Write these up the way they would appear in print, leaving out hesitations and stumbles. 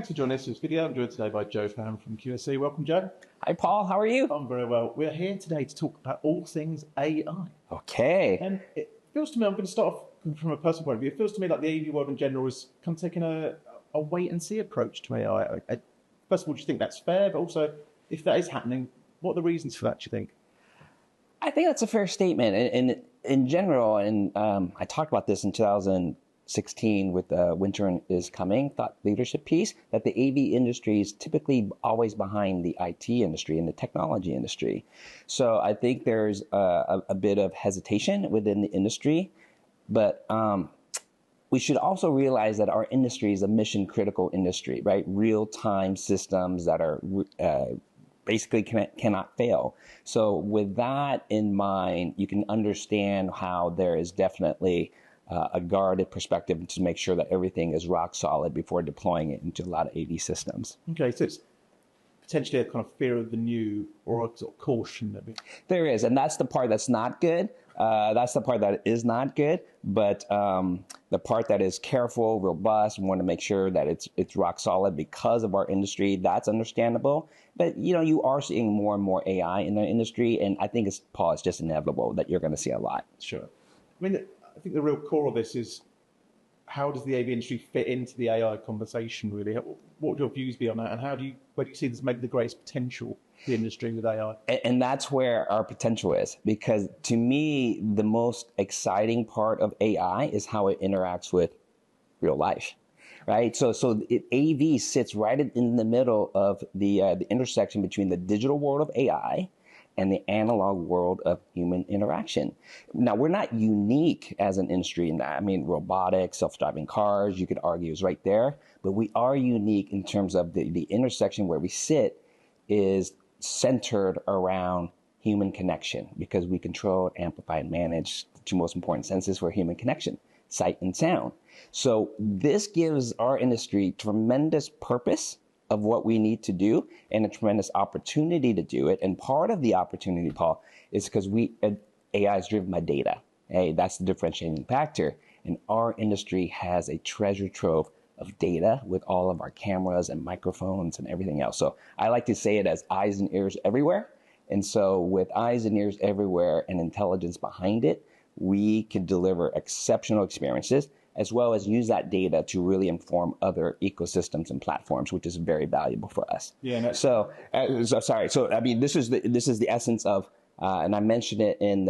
Thanks for joining us for this video. I'm joined today by Joe Pham from QSC. Welcome, Joe. Hi, Paul. How are you? I'm very well. We're here today to talk about all things AI. Okay. And it feels to me, I'm going to start off from a personal point of view, it feels to me like the AV world in general is kind of taking a wait-and-see approach to AI. First of all, do you think that's fair? But also, if that is happening, what are the reasons for that, do you think? I think that's a fair statement. And in general, and I talked about this in 2016 with the Winter is Coming thought leadership piece, that the AV industry is typically always behind the IT industry and the technology industry. So I think there's a bit of hesitation within the industry, but we should also realize that our industry is a mission critical industry, right? Real-time systems that are basically cannot fail. So with that in mind, you can understand how there is definitely a guarded perspective to make sure that everything is rock solid before deploying it into a lot of AV systems. Okay, so it's potentially a kind of fear of the new or a sort of caution. There is, and that's the part that's not good. That's the part that is not good, but the part that is careful, robust, and want to make sure that it's rock solid because of our industry, that's understandable. But you are seeing more and more AI in the industry, and I think Paul, it's just inevitable that you're going to see a lot. Sure. I mean, I think the real core of this is how does the AV industry fit into the AI conversation, really? What would your views be on that, and where do you see this maybe the greatest potential for the industry with AI? And that's where our potential is, because to me, the most exciting part of AI is how it interacts with real life, right? So AV sits right in the middle of the intersection between the digital world of AI and the analog world of human interaction. Now, we're not unique as an industry in that. I mean, robotics, self-driving cars, you could argue is right there, but we are unique in terms of the intersection where we sit is centered around human connection, because we control, amplify, and manage the two most important senses for human connection, sight and sound. So this gives our industry tremendous purpose of what we need to do and a tremendous opportunity to do it. And part of the opportunity, Paul, is because AI is driven by data. Hey, that's the differentiating factor. And our industry has a treasure trove of data with all of our cameras and microphones and everything else. So I like to say it as eyes and ears everywhere. And so with eyes and ears everywhere and intelligence behind it, we can deliver exceptional experiences, as well as use that data to really inform other ecosystems and platforms, which is very valuable for us. Yeah. No. So I mean, this is the essence of, and I mentioned it in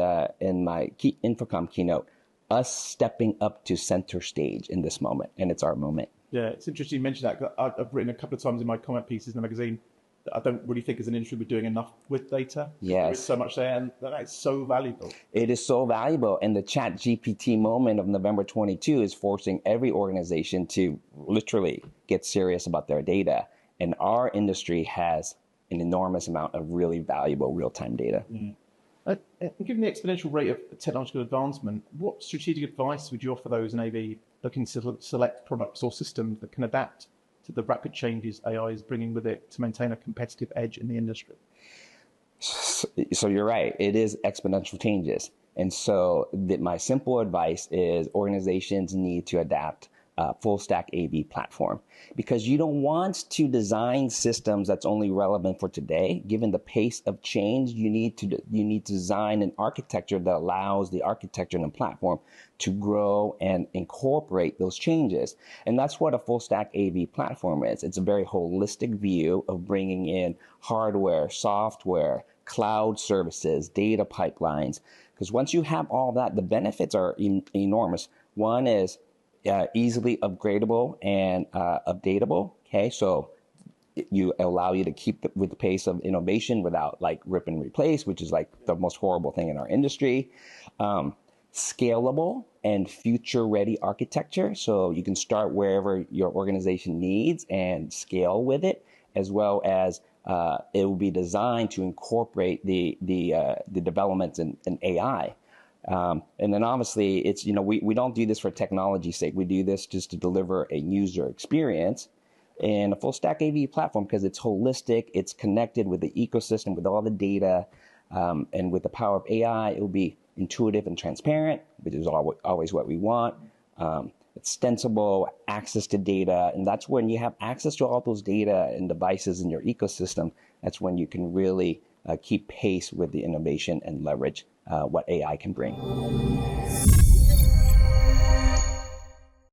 my Infocom keynote, us stepping up to center stage in this moment, and it's our moment. Yeah, it's interesting you mentioned that, 'cause I've written a couple of times in my comment pieces in the magazine that I don't really think as an industry we're doing enough with data. Yes. There is so much there, and that's so valuable. It is so valuable, and the Chat GPT moment of November 22 is forcing every organization to literally get serious about their data, and our industry has an enormous amount of really valuable real-time data. Mm. Given the exponential rate of technological advancement, what strategic advice would you offer those in AV looking to select products or systems that can adapt to the rapid changes AI is bringing with it to maintain a competitive edge in the industry? So you're right. It is exponential changes. And so my simple advice is organizations need to adapt a full stack AV platform, because you don't want to design systems that's only relevant for today. Given the pace of change, you need to design an architecture that allows the architecture and the platform to grow and incorporate those changes. And that's what a full stack AV platform is. It's a very holistic view of bringing in hardware, software, cloud services, data pipelines. Because once you have all that, the benefits are enormous. One is easily upgradable and updatable. Okay, so you allow you to keep with the pace of innovation without like rip and replace, which is like the most horrible thing in our industry. Scalable and future ready architecture, so you can start wherever your organization needs and scale with it, as well as it will be designed to incorporate the developments in AI. And then obviously it's, we don't do this for technology's sake. We do this just to deliver a user experience and a full stack AV platform, because it's holistic, it's connected with the ecosystem, with all the data, and with the power of AI, it will be intuitive and transparent, which is always what we want. extensible access to data. And that's when you have access to all those data and devices in your ecosystem. That's when you can really keep pace with the innovation and leverage what AI can bring.